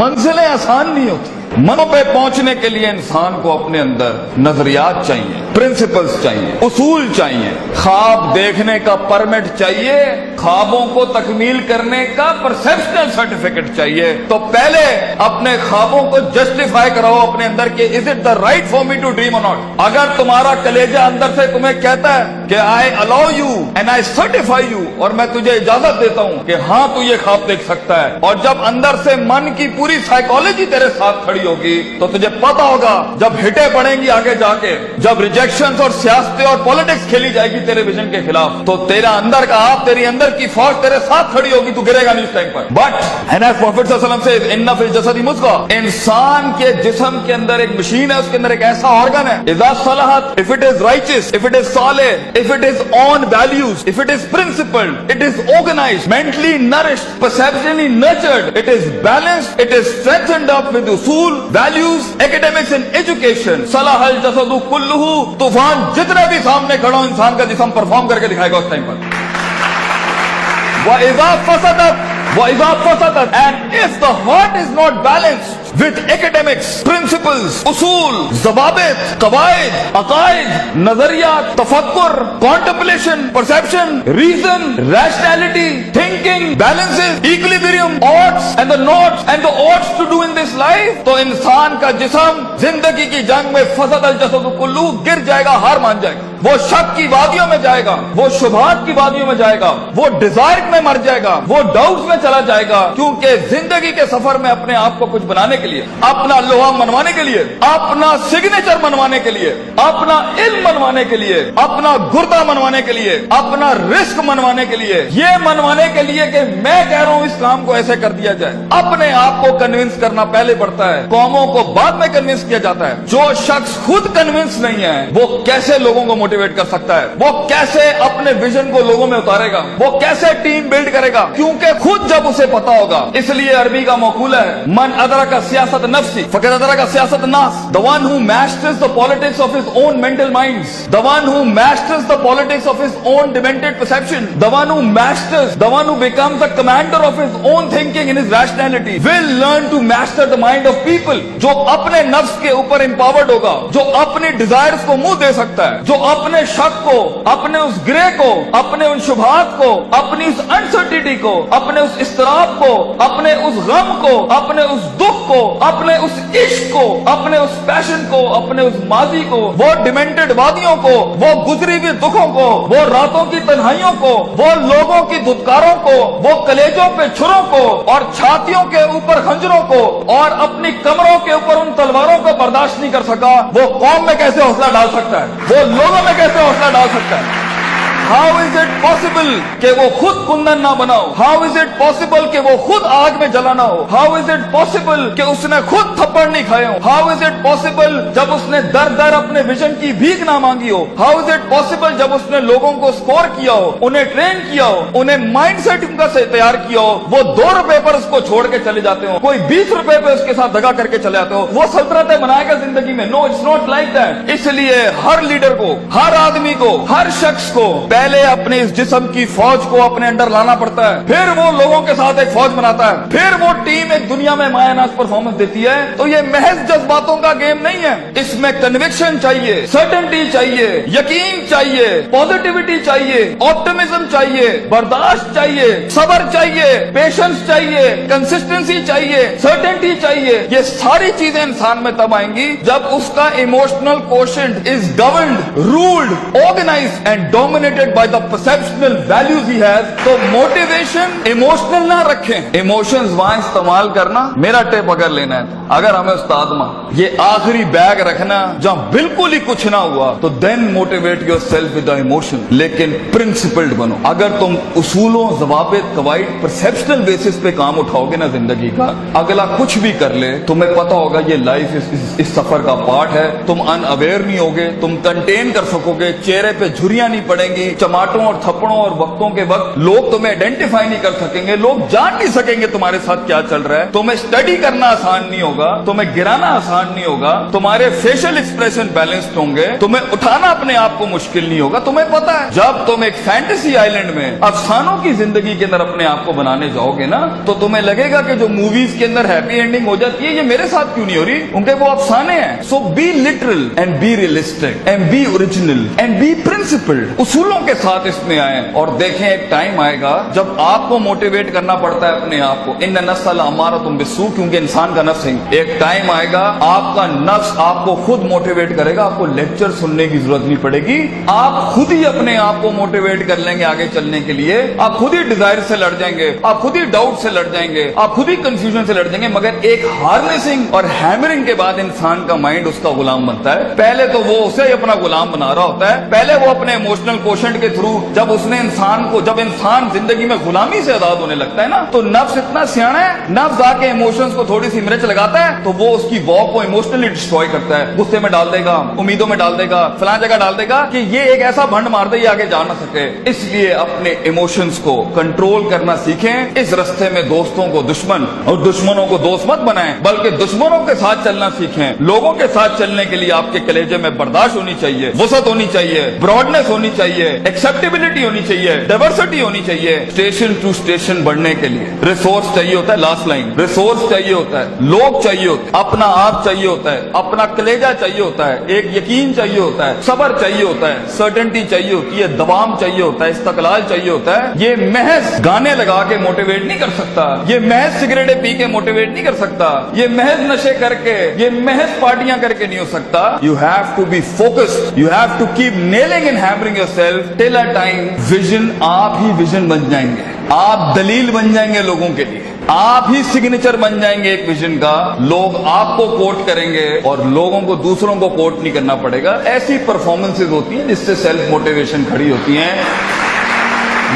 منزلیں آسان نہیں ہوتی. منوں پہ پہنچنے کے لیے انسان کو اپنے اندر نظریات چاہیے, پرنسپلز چاہیے, اصول چاہیے, خواب دیکھنے کا پرمٹ چاہیے, خوابوں کو تکمیل کرنے کا پرسپشنل سرٹیفکیٹ چاہیے. تو پہلے اپنے خوابوں کو جسٹیفائی کراؤ اپنے اندر کہ is it the right for me to dream اور ناٹ. اگر تمہارا کلیجہ اندر سے تمہیں کہتا ہے کہ I allow you and I certify you, اور میں تجھے اجازت دیتا ہوں کہ ہاں تو یہ خواب دیکھ سکتا ہے, اور جب اندر سے من کی پوری سائیکالوجی تیرے ساتھ کھڑی ہوگی تو تجھے پتا ہوگا جب ہٹیں پڑیں گی آگے جا کے, جب ریجیکشنز اور سیاستیں اور پولیٹکس کھیلی جائے گی تیرے ویژن کے خلاف, تو تیرا اندر کا آپ, تیری اندر کی فوج تیرے ساتھ کھڑی ہوگی, تو گرے گا نہیں اس ٹائم پر. بٹ پروفیٹ صلی اللہ علیہ وسلم سے ان فی الجسد مضغۃ, انسان کے جسم کے اندر ایک مشین ہے, اس کے اندر ایک ایسا آرگن ہے, اذا صلحت, if it is righteous, if it is solid, if it is on values, if it is principled, it is organized, mentally nourished, perceptually nurtured, it is balanced, it is strengthened up with usul, values, academics and education, صلح الجسد کلہ. طوفان جتنے بھی سامنے کھڑا ہو, انسان کا جسم perform کر کے دکھائے گا اس ٹائم پر. وَإِذَا فَسَدَتْ, and if the heart is not balanced with academics, principles, اصول, ضوابط, قواعد, عقائد, نظریات, تفکر, contemplation, perception, reason, rationality, thinking, balances, equilibrium, odds and the nots and the odds to do in this life, تو انسان کا جسم زندگی کی جنگ میں فسد الجسد کلہ, گر جائے گا, ہار مان جائے گا, وہ شک کی وادیوں میں جائے گا, وہ شبہات کی وادیوں میں جائے گا, وہ ڈیزائر میں مر جائے گا, وہ ڈاؤٹس میں چلا جائے گا. کیونکہ زندگی کے سفر میں اپنے آپ کو کچھ بنانے کے لیے, اپنا لوہا منوانے کے لیے, اپنا سگنیچر منوانے کے لیے, اپنا علم منوانے کے لیے, اپنا گردہ منوانے کے لیے, اپنا رزق منوانے کے لیے, یہ منوانے کے لیے کہ میں کہہ رہا ہوں اس کام کو ایسے کر دیا جائے, اپنے آپ کو کنونس کرنا پہلے پڑتا ہے, قوموں کو بعد میں کنونس کیا جاتا ہے. جو شخص خود کنونس نہیں ہے وہ کیسے لوگوں کو موٹیویٹ کر سکتا ہے, وہ کیسے اپنے ویژن کو لوگوں میں اتارے گا, وہ کیسے ٹیم بلڈ کرے گا, کیونکہ خود جب اسے پتا ہوگا. اس لیے عربی کا مقولہ ہے, من ادرک سیاست نفسی فقد ادرک سیاست الناس, the one who masters the politics of his own mental minds, the one who masters the politics of his own demented perception, the one who becomes the commander of his own thinking in his rationality will learn to master the mind of people. جو اپنے نفس کے اوپر empowered ہوگا, جو اپنی desires کو منہ دے سکتا ہے, جو اپنے شک کو, اپنے اس گرے کو, اپنے ان شبہات کو, اپنی اس انسرٹینٹی کو, اپنے اس اضطراب کو, اپنے اس غم کو, اپنے اس دکھ کو, اپنے اس عشق کو, اپنے اس پیشن کو, اپنے اس ماضی کو, وہ ڈیمنٹڈ وادیوں کو, وہ گزری ہوئی دکھوں کو, وہ راتوں کی تنہائیوں کو, وہ لوگوں کی دھتکاروں کو, وہ کلیجوں پہ چھروں کو اور چھاتیوں کے اوپر خنجروں کو اور اپنی کمروں کے اوپر ان تلواروں کو برداشت نہیں کر سکا, وہ قوم میں کیسے حوصلہ ڈال سکتا ہے, وہ لوگوں میں کیسے حوصلہ ڈال سکتا ہے. How is it possible کہ وہ خود کندن نہ بناؤ, how is it possible کہ وہ خود آگ میں جلا نہ ہو, how is it possible کہ اس نے خود تھپڑ نہیں کھائے ہو, how is it possible جب اس نے در در اپنے ویژن کی بھیک نہ مانگی ہو, how is it possible جب اس نے لوگوں کو سکور کیا ہو, انہیں ٹرین کیا ہو, انہیں مائنڈ سیٹ ان کا تیار کیا ہو, وہ 2 روپے پر اس کو چھوڑ کے چلے جاتے ہو, کوئی 20 روپے پہ اس کے ساتھ دگا کر کے چلے جاتے ہو, وہ سلطنتیں بنائے گا زندگی میں. نو, اٹس ناٹ لائک دیٹ. اس لیے ہر لیڈر کو, ہر آدمی کو, ہر شخص کو پہلے اپنے اس جسم کی فوج کو اپنے اندر لانا پڑتا ہے, پھر وہ لوگوں کے ساتھ ایک فوج بناتا ہے, پھر وہ ٹیم ایک دنیا میں مایہ ناز پرفارمنس دیتی ہے. تو یہ محض جذباتوں کا گیم نہیں ہے, اس میں کنوکشن چاہیے, سرٹنٹی چاہیے, یقین چاہیے, پازیٹیوٹی چاہیے, آپٹمزم چاہیے, برداشت چاہیے, صبر چاہیے, پیشنس چاہیے, کنسسٹنسی چاہیے, سرٹنٹی چاہیے. یہ ساری چیزیں انسان میں تب آئیں گی جب اس کا emotional quotient is governed, ruled, organized and dominated by the perceptional values he has. تو موٹیویشن ایموشنل نہ رکھیں, ایموشنز وہاں استعمال کرنا. میرا ٹیپ اگر لینا ہے, اگر ہمیں استاد ماں یہ آخری بیگ رکھنا جہاں بالکل ہی کچھ نہ ہوا, تو then motivate yourself with the emotion. لیکن پرنسپلڈ بنو. اگر تم اصولوں, ضوابط, قواعد, پرسپشنل بیسس پہ کام اٹھاؤ گے نا زندگی کا, اگلا کچھ بھی کر لے تمہیں پتا ہوگا یہ لائف اس سفر کا پارٹ ہے. تم ان اویئر نہیں ہوگے, تم کنٹین کر سکو گے, چہرے پہ جھریاں نہیں پڑیں گی, चमाटों और थप्पड़ों और वक्तों के वक्त लोग तुम्हें आइडेंटिफाई नहीं कर सकेंगे, लोग जान नहीं सकेंगे तुम्हारे साथ क्या चल रहा है, तुम्हें स्टडी करना आसान नहीं होगा, तुम्हें गिराना आसान नहीं होगा, तुम्हारे फेशियल एक्सप्रेशन बैलेंस्ड होंगे, तुम्हें उठाना अपने आप को मुश्किल नहीं होगा। तुम्हें पता है जब तुम एक फैंटेसी आइलैंड में अफसानों की जिंदगी के अंदर अपने आप को बनाने जाओगे ना, तो तुम्हें लगेगा कि जो मूवीज के अंदर हैप्पी एंडिंग हो जाती है ये मेरे साथ क्यों नहीं हो रही, उनके वो अफसाने हैं। So be literal and be realistic and be original and be principled. उसूलों के साथ इसमें आए और देखें एक टाइम आएगा जब आपको मोटिवेट करना पड़ता है अपने आप को। इन नस्ल हमारा तुम बिस्सू, क्योंकि इंसान का नफ्स है। एक टाइम आएगा आपका नफ्स आपको खुद मोटिवेट करेगा, आपको लेक्चर सुनने की जरूरत नहीं पड़ेगी, आप खुद ही अपने आप को मोटिवेट कर लेंगे आगे चलने के लिए। आप खुद ही डिजायर से लड़ जाएंगे, आप खुद ही डाउट से लड़ जाएंगे, आप खुद ही कंफ्यूजन से लड़ जाएंगे। मगर एक हार्नेसिंग और हैमरिंग के बाद इंसान का माइंड उसका गुलाम बनता है। पहले तो वो उसे अपना गुलाम बना रहा होता है, पहले वो अपने इमोशनल कोशेंट के थ्रू जब इंसान जिंदगी में गुलामी से आजाद होने लगता है ना, तो नफ्स इतना सियाना है, नफ्स आके इमोशंस को थोड़ी सी मिर्च लगाता है तो वो उसकी वॉक को इमोशनली डिस्ट्रॉय करता है, गुस्से में डाल देगा, उम्मीदों में डाल देगा, फलां जगह डाल देगा कि ये एक ऐसा भंड मार दे ये आगे जा ना सके। इसलिए अपने इमोशंस को कंट्रोल करना सीखें। इस रास्ते में दोस्तों को दुश्मन और दुश्मनों को दोस्त मत बनाएं, बल्कि दुश्मनों के साथ चलना सीखें। लोगों के साथ चलने के लिए आपके कलेजे में बर्दाश्त होनी चाहिए, वसत होनी चाहिए, ब्रॉडनेस होनी चाहिए, एक्सेप्टेबिलिटी होनी चाहिए, डाइवर्सिटी होनी चाहिए। स्टेशन टू स्टेशन बढ़ने के लिए रिसोर्स चाहिए होता है, लास्ट लाइन, रिसोर्स चाहिए होता है, लोग चाहिए होते हैं, अपना आप चाहिए होता है, अपना कलेजा चाहिए होता है, एक यकीन चाहिए होता है, सब्र चाहिए होता है, सर्टेनिटी चाहिए होती है, दवाम चाहिए होता है, इस्तकलाल चाहिए होता है। ये महज गाने लगा के मोटिवेट नहीं कर सकता, ये महज सिगरेटें पी के मोटिवेट नहीं कर सकता, ये महज नशे करके, ये महज पार्टियां करके नहीं हो सकता। You have to be focused, you have to keep nailing and hammering yourself till a time vision, आप ही विजन बन जाएंगे, आप दलील बन जाएंगे लोगों के लिए, आप ही सिग्नेचर बन जाएंगे एक विजन का। लोग आपको कोट करेंगे और लोगों को दूसरों को कोट नहीं करना पड़ेगा। ऐसी परफॉर्मेंसेज होती हैं जिससे सेल्फ मोटिवेशन खड़ी होती हैं।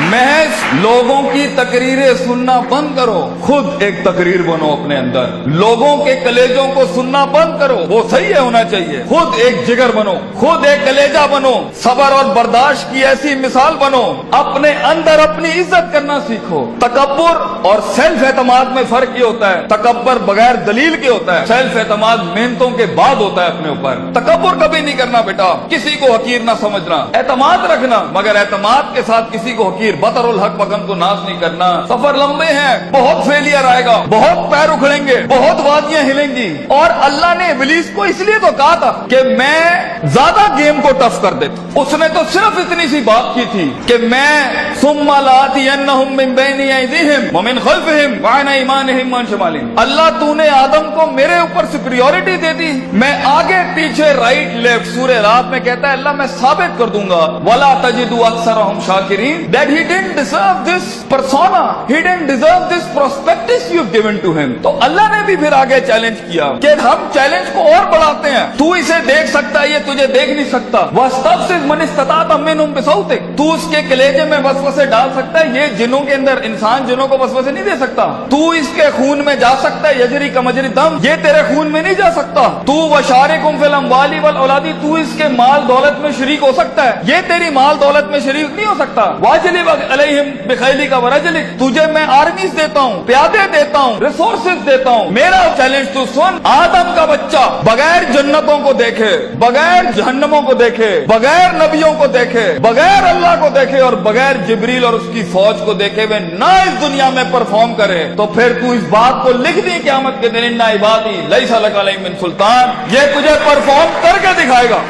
महज लोगों की तकरीरें सुनना बंद करो, खुद एक तकरीर बनो अपने अंदर। लोगों के कलेजों को सुनना बंद करो, वो सही है होना चाहिए। खुद एक जिगर बनो, खुद एक कलेजा बनो, सब्र और बर्दाश्त की ऐसी मिसाल बनो। अपने अंदर अपनी इज्जत करना सीखो। तकब्बुर और सेल्फ एतमाद में फर्क ये होता है, तकब्बुर बगैर दलील के होता है, सेल्फ एतमाद मेहनतों के बाद होता है अपने ऊपर। तकब्बुर कभी नहीं करना बेटा, किसी को हकीर ना समझना, एतमाद रखना, मगर एतमाद के साथ किसी को हकीर बतरुल हक पगम को नाश नहीं करना। सफर लंबे हैं, बहुत फेलियर आएगा, बहुत पैर उखड़ेंगे, बहुत वादियां हिलेंगी। और अल्लाह ने इब्लीस को इसलिए तो कहा था कि मैं ज्यादा गेम को टफ कर देता। उसने तो सिर्फ इतनी सी बात की थी कि मैं सुम्मा लातियन्नहुम मिन बैनि अयदीहिम व मिन खल्फिहिम व अन अयमानिहिम व अन शमालिहिम। अल्लाह तूने आदम को मेरे ऊपर सुपीरियॉरिटी दे दी, मैं आगे पीछे राइट लेफ्ट। सूरह रात में कहता है अल्लाह मैं साबित कर दूंगा, वला तजिदु अक्सरहुम शाकिरीन, that he didn't deserve this persona, he didn't deserve this prospectus you've given to him। तो अल्लाह ने भी फिर आगे चैलेंज किया कि हम चैलेंज को और बढ़ाते हैं, तू इसे देख सकता है, ये तुझे देख नहीं सकता। वस्तफ़िज़ मन इस्तताअत मिनहुम बिसौतिक, तू उसके कलेजे में वसवसे डाल सकता है, ये जिनों के अंदर, इंसान जिनों को वसवसे नहीं दे सकता। तू इसके खून में जा सकता है, यजरी का मजरी दम, ये तेरे खून में नहीं जा सकता। तू वशारिकुम फिल अम्वाली वल औलादी, तू इसके माल दौलत में शरीक हो सकता है, ये तेरी माल दौलत में शरीक नहीं हो सकता। वाजिली अलैहिम बिखैली का वरजलिक, तुझे मैं आर्मीज देता हूँ, प्यादे देता हूँ, रिसोर्सेज देता हूँ। मेरा चैलेंज तू सुन, आदम का बच्चा बगैर जन्नतों को देखे, बगैर जहन्नमों को देखे, बगैर नबियों को देखे, बगैर अल्लाह को देखे और बगैर जिब्रील और उसकी फौज को देखे हुए ना इस दुनिया में परफॉर्म करे, तो फिर तू इस बात को लिख दी क़यामत के दिन, इन्ना इबादी लैसा लक अलैहिम मिन सुल्तान, ये तुझे परफॉर्म करके दिखाएगा।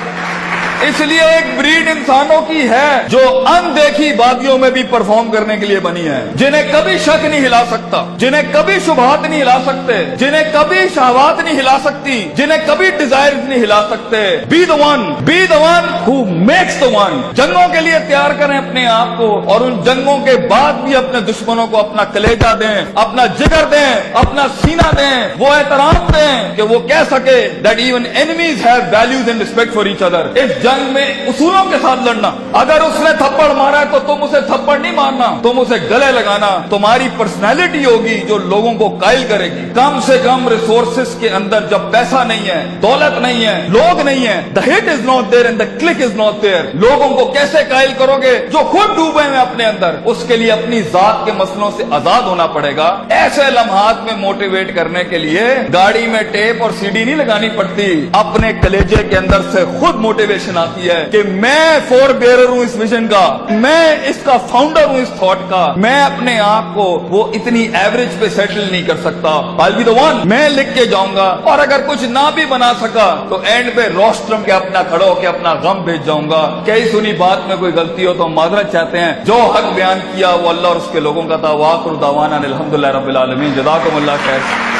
इसलिए एक ब्रीड इंसानों की है जो अनदेखी वादियों में भी परफॉर्म करने के लिए बनी है, जिन्हें कभी शक नहीं हिला सकता, जिन्हें कभी शुबहात नहीं हिला सकते, जिन्हें कभी शहवात नहीं हिला सकती, जिन्हें कभी डिजायर नहीं हिला सकते। Be the one who makes the one. जंगों के लिए तैयार करें अपने आप को, और उन जंगों के बाद भी अपने दुश्मनों को अपना कलेजा दें, अपना जिगर दें, अपना सीना दें, वो एहतराम दें कि वो कह सके that even enemies have values and respect for each other. इस जंग में उसूलों के साथ लड़ना। अगर उसने थप्पड़ मारा है तो तुम उसे थप्पड़ नहीं मारना, तुम उसे गले लगाना। तुम्हारी पर्सनैलिटी होगी जो लोगों को कायल करेगी। कम से कम रिसोर्सेस के अंदर जब पैसा नहीं है, दौलत नहीं है, लोग नहीं है, the hit is not there and the click is not there, लोगों को कैसे कायल करोगे जो खुद डूबे हैं अपने अंदर? उसके लिए अपनी जात के मसलों से आजाद होना पड़ेगा। ऐसे लम्हात में मोटिवेट करने के लिए गाड़ी में टेप और सीडी नहीं लगानी पड़ती, अपने कलेजे के अंदर से खुद मोटिवेशन आती है कि मैं फोर बेरर हूं इस विजन का, मैं इसका फाउंडर हूं इस थॉट का। मैं अपने आप को वो इतनी एवरेज पे सेटल नहीं कर सकता, I'll be the one, मैं लिख के जाऊंगा। और अगर कुछ ना भी बना सका तो एंड पे रोस्ट्रम के अपना खड़ा होकर अपना गम भेज जाऊंगा। कई सुनी बात में कोई गलती हो तो हम माजरत चाहते हैं। जो हक बयान किया वो अल्लाह और उसके लोगों का था। वाखिर दावाना अनिल हम्दुलिल्लाहि रब्बिल आलमीन। जज़ाकुमुल्लाह खैर।